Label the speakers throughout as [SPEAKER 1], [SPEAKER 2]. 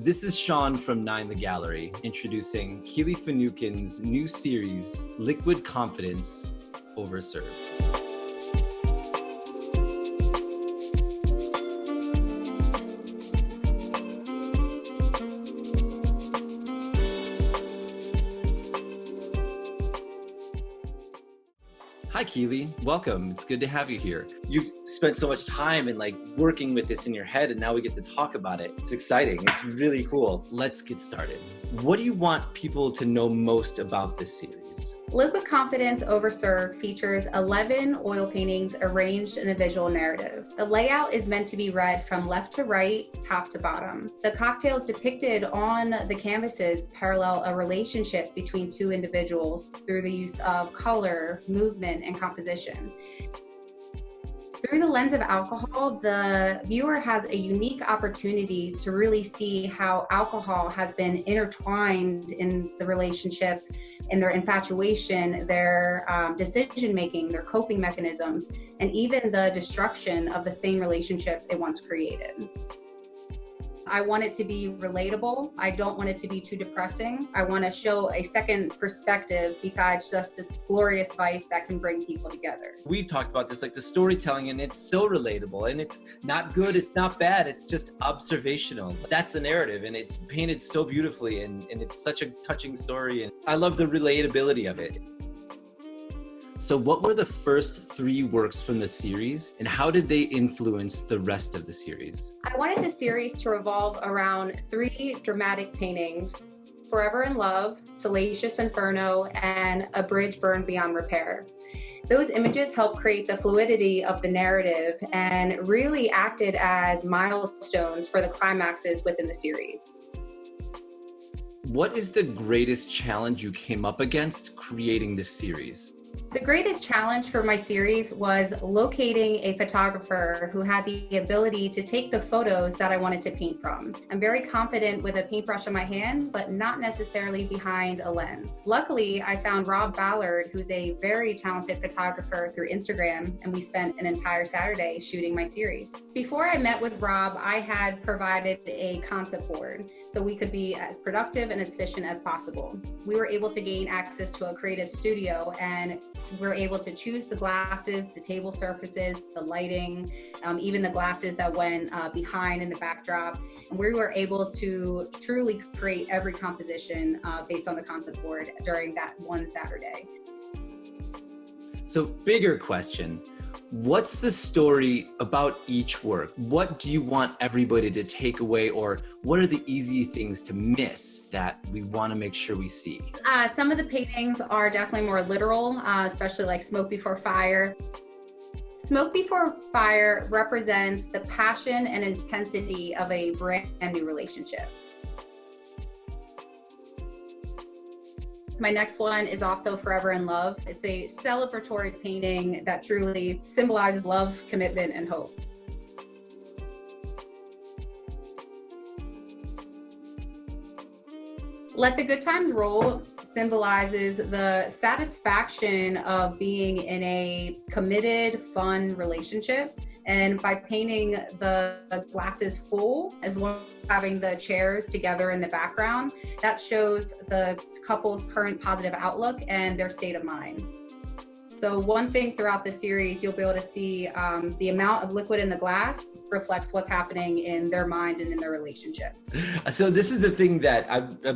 [SPEAKER 1] This is Sean from Nine the Gallery, introducing Keely Finucane's new series, Liquid Confidence, Overserved. Hi, Keely. Welcome. It's good to have you here. You've spent so much time in working with this in your head, and now we get to talk about it. It's exciting. It's really cool. Let's get started. What do you want people to know most about this series?
[SPEAKER 2] Liquid Confidence Overserved features 11 oil paintings arranged in a visual narrative. The layout is meant to be read from left to right, top to bottom. The cocktails depicted on the canvases parallel a relationship between two individuals through the use of color, movement, and composition. Through the lens of alcohol, the viewer has a unique opportunity to really see how alcohol has been intertwined in the relationship, in their infatuation, their decision-making, their coping mechanisms, and even the destruction of the same relationship it once created. I want it to be relatable. I don't want it to be too depressing. I want to show a second perspective besides just this glorious vice that can bring people together.
[SPEAKER 1] We've talked about this, the storytelling, and it's so relatable, and it's not good, it's not bad, it's just observational. That's the narrative, and it's painted so beautifully, and it's such a touching story, and I love the relatability of it. So what were the first 3 works from the series, and how did they influence the rest of the series?
[SPEAKER 2] I wanted the series to revolve around 3 dramatic paintings: Forever in Love, Salacious Inferno, and A Bridge Burned Beyond Repair. Those images helped create the fluidity of the narrative and really acted as milestones for the climaxes within the series.
[SPEAKER 1] What is the greatest challenge you came up against creating this series?
[SPEAKER 2] The greatest challenge for my series was locating a photographer who had the ability to take the photos that I wanted to paint from. I'm very confident with a paintbrush in my hand, but not necessarily behind a lens. Luckily, I found Ballard, who's a very talented photographer, through Instagram, and we spent an entire Saturday shooting my series. Before I met with Rob, I had provided a concept board so we could be as productive and as efficient as possible. We were able to gain access to a creative studio, and we're able to choose the glasses, the table surfaces, the lighting, even the glasses that went behind in the backdrop. And we were able to truly create every composition based on the concept board during that one Saturday.
[SPEAKER 1] So, bigger question. What's the story about each work? What do you want everybody to take away, or what are the easy things to miss that we want to make sure we see?
[SPEAKER 2] Some of the paintings are definitely more literal, especially like Smoke Before Fire. Smoke Before Fire represents the passion and intensity of a brand new relationship. My next one is also Forever in Love. It's a celebratory painting that truly symbolizes love, commitment, and hope. Let the Good Times Roll symbolizes the satisfaction of being in a committed, fun relationship. And by painting the glasses full, as well as having the chairs together in the background, that shows the couple's current positive outlook and their state of mind. So one thing throughout the series, you'll be able to see the amount of liquid in the glass reflects what's happening in their mind and in their relationship.
[SPEAKER 1] So this is the thing that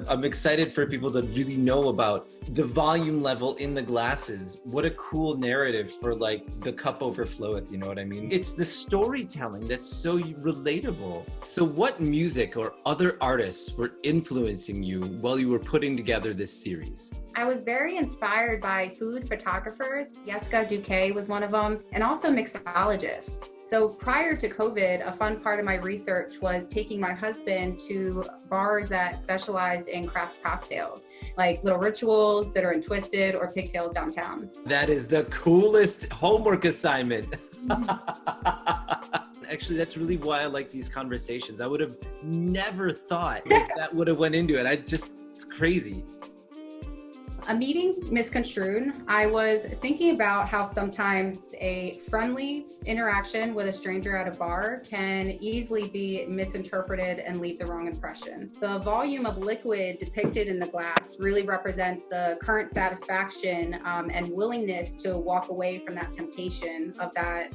[SPEAKER 1] I'm excited for people to really know about, the volume level in the glasses. What a cool narrative for the cup overfloweth, you know what I mean? It's the storytelling that's so relatable. So what music or other artists were influencing you while you were putting together this series?
[SPEAKER 2] I was very inspired by food photographers. Yessica Duque was one of them, and also mixologists. So prior to COVID, a fun part of my research was taking my husband to bars that specialized in craft cocktails, like Little Rituals, Bitter and Twisted, or Pigtails Downtown.
[SPEAKER 1] That is the coolest homework assignment. Actually, that's really why I like these conversations. I would have never thought that would have went into it. It's crazy.
[SPEAKER 2] A meeting misconstrued. I was thinking about how sometimes a friendly interaction with a stranger at a bar can easily be misinterpreted and leave the wrong impression. The volume of liquid depicted in the glass really represents the current satisfaction and willingness to walk away from that temptation of that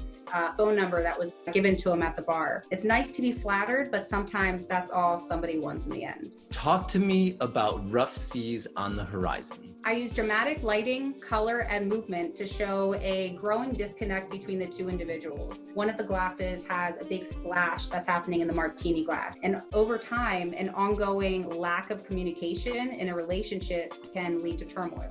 [SPEAKER 2] phone number that was given to him at the bar. It's nice to be flattered, but sometimes that's all somebody wants in the end.
[SPEAKER 1] Talk to me about rough seas on the horizon.
[SPEAKER 2] I use dramatic lighting, color, and movement to show a growing disconnect between the two individuals. One of the glasses has a big splash that's happening in the martini glass. And over time, an ongoing lack of communication in a relationship can lead to turmoil.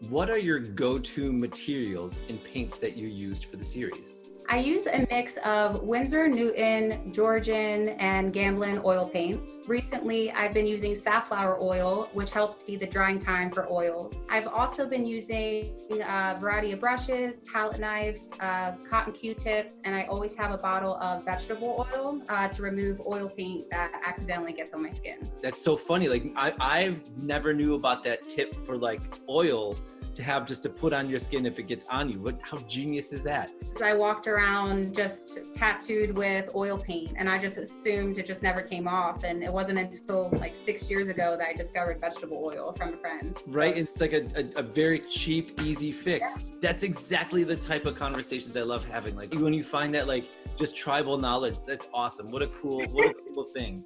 [SPEAKER 1] What are your go-to materials and paints that you used for the series?
[SPEAKER 2] I use a mix of Winsor, Newton, Georgian, and Gamblin oil paints. Recently, I've been using safflower oil, which helps speed the drying time for oils. I've also been using a variety of brushes, palette knives, cotton Q-tips, and I always have a bottle of vegetable oil to remove oil paint that accidentally gets on my skin.
[SPEAKER 1] That's so funny. Like I never knew about that tip for like oil to have just to put on your skin if it gets on you. How genius is that?
[SPEAKER 2] I walked around just tattooed with oil paint and I just assumed it just never came off. And it wasn't until like 6 years ago that I discovered vegetable oil from a friend.
[SPEAKER 1] Right, so, it's like a very cheap, easy fix. Yeah. That's exactly the type of conversations I love having. Like when you find that like just tribal knowledge, that's awesome. What a cool thing.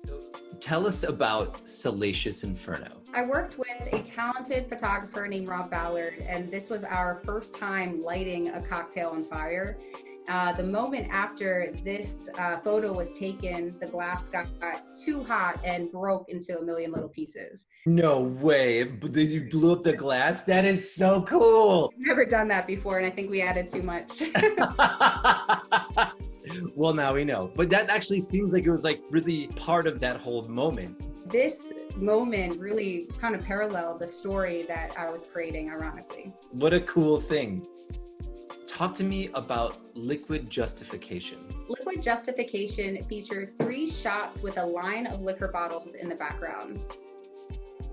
[SPEAKER 1] Tell us about Salacious Inferno.
[SPEAKER 2] I worked with a talented photographer named Rob Ballard, and this was our first time lighting a cocktail on fire. The moment after this photo was taken, the glass got too hot and broke into a million little pieces.
[SPEAKER 1] No way. Did you blew up the glass? That is so cool.
[SPEAKER 2] I've never done that before, and I think we added too much.
[SPEAKER 1] Well, now we know. But that actually seems like it was like really part of that whole moment.
[SPEAKER 2] This moment really kind of paralleled the story that I was creating, ironically.
[SPEAKER 1] What a cool thing. Talk to me about liquid justification.
[SPEAKER 2] Liquid justification features 3 shots with a line of liquor bottles in the background.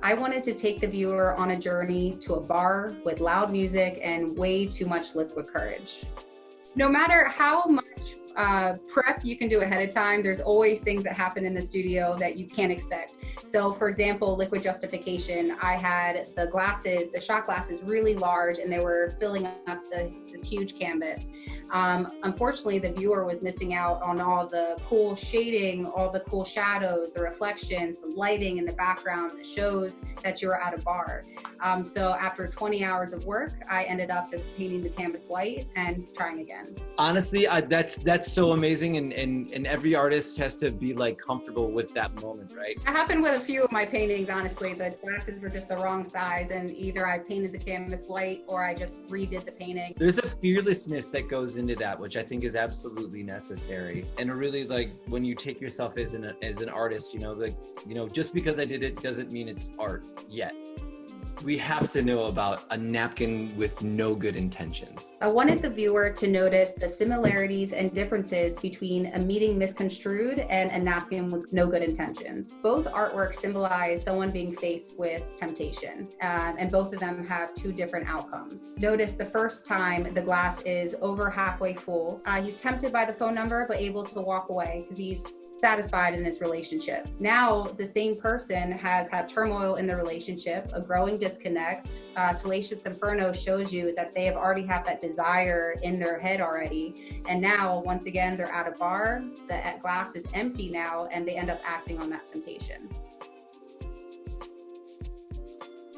[SPEAKER 2] I wanted to take the viewer on a journey to a bar with loud music and way too much liquid courage. No matter how much prep you can do ahead of time, there's always things that happen in the studio that you can't expect. So for example, liquid justification, I had the shot glasses really large and they were filling up this huge canvas. Unfortunately, the viewer was missing out on all the cool shading, all the cool shadows, the reflections, the lighting in the background that shows that you're at a bar. So after 20 hours of work, I ended up just painting the canvas white and trying again. Honestly,
[SPEAKER 1] that's so amazing, and every artist has to be like comfortable with that moment, right?
[SPEAKER 2] It happened with a few of my paintings, honestly. The glasses were just the wrong size, and either I painted the canvas white or I just redid the painting.
[SPEAKER 1] There's a fearlessness that goes into that, which I think is absolutely necessary. And really, like, when you take yourself as an artist, just because I did it doesn't mean it's art yet. We have to know about a napkin with no good intentions. I wanted the viewer to notice the similarities and differences between a meeting misconstrued and a napkin with no good intentions. Both artworks symbolize someone being faced with temptation, and both of them have 2 different outcomes. Notice the first time the glass is over halfway full. He's tempted by the phone number, but able to walk away because he's satisfied in his relationship. Now, the same person has had turmoil in the relationship, a growing disconnect. Salacious Inferno shows you that they have already had that desire in their head already. And now, once again, they're at a bar, the glass is empty now, and they end up acting on that temptation.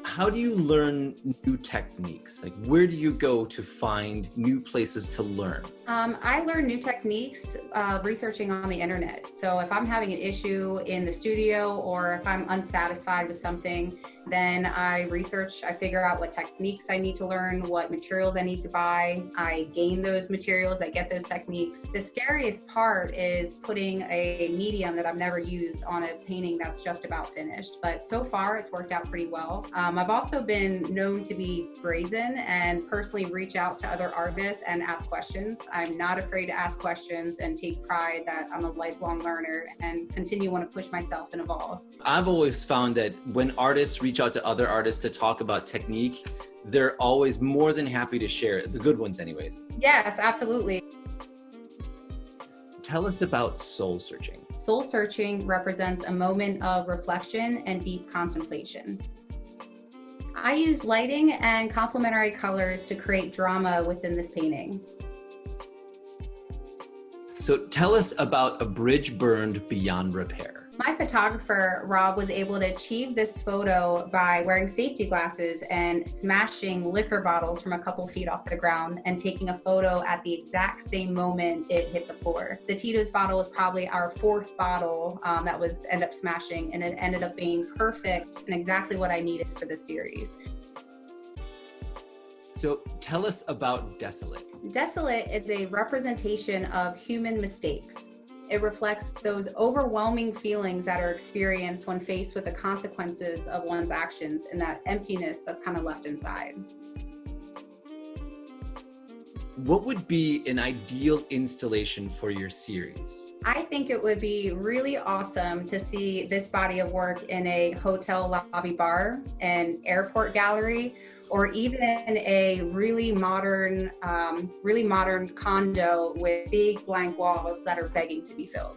[SPEAKER 1] How do you learn new techniques? Like, where do you go to find new places to learn?
[SPEAKER 2] I learn new techniques researching on the internet. So if I'm having an issue in the studio or if I'm unsatisfied with something, then I research, I figure out what techniques I need to learn, what materials I need to buy. I gain those materials, I get those techniques. The scariest part is putting a medium that I've never used on a painting that's just about finished. But so far, it's worked out pretty well. I've also been known to be brazen and personally reach out to other artists and ask questions. I'm not afraid to ask questions and take pride that I'm a lifelong learner and continue to want to push myself and evolve.
[SPEAKER 1] I've always found that when artists reach out to other artists to talk about technique, they're always more than happy to share it, the good ones anyways.
[SPEAKER 2] Yes, absolutely.
[SPEAKER 1] Tell us about soul searching.
[SPEAKER 2] Soul searching represents a moment of reflection and deep contemplation. I use lighting and complementary colors to create drama within this painting.
[SPEAKER 1] So tell us about a bridge burned beyond repair.
[SPEAKER 2] My photographer, Rob, was able to achieve this photo by wearing safety glasses and smashing liquor bottles from a couple feet off the ground and taking a photo at the exact same moment it hit the floor. The Tito's bottle was probably our fourth bottle that was ended up smashing, and it ended up being perfect and exactly what I needed for this series.
[SPEAKER 1] So tell us about desolate.
[SPEAKER 2] Desolate is a representation of human mistakes. It reflects those overwhelming feelings that are experienced when faced with the consequences of one's actions and that emptiness that's kind of left inside.
[SPEAKER 1] What would be an ideal installation for your series?
[SPEAKER 2] I think it would be really awesome to see this body of work in a hotel lobby bar, an airport gallery, or even a really modern condo with big blank walls that are begging to be filled.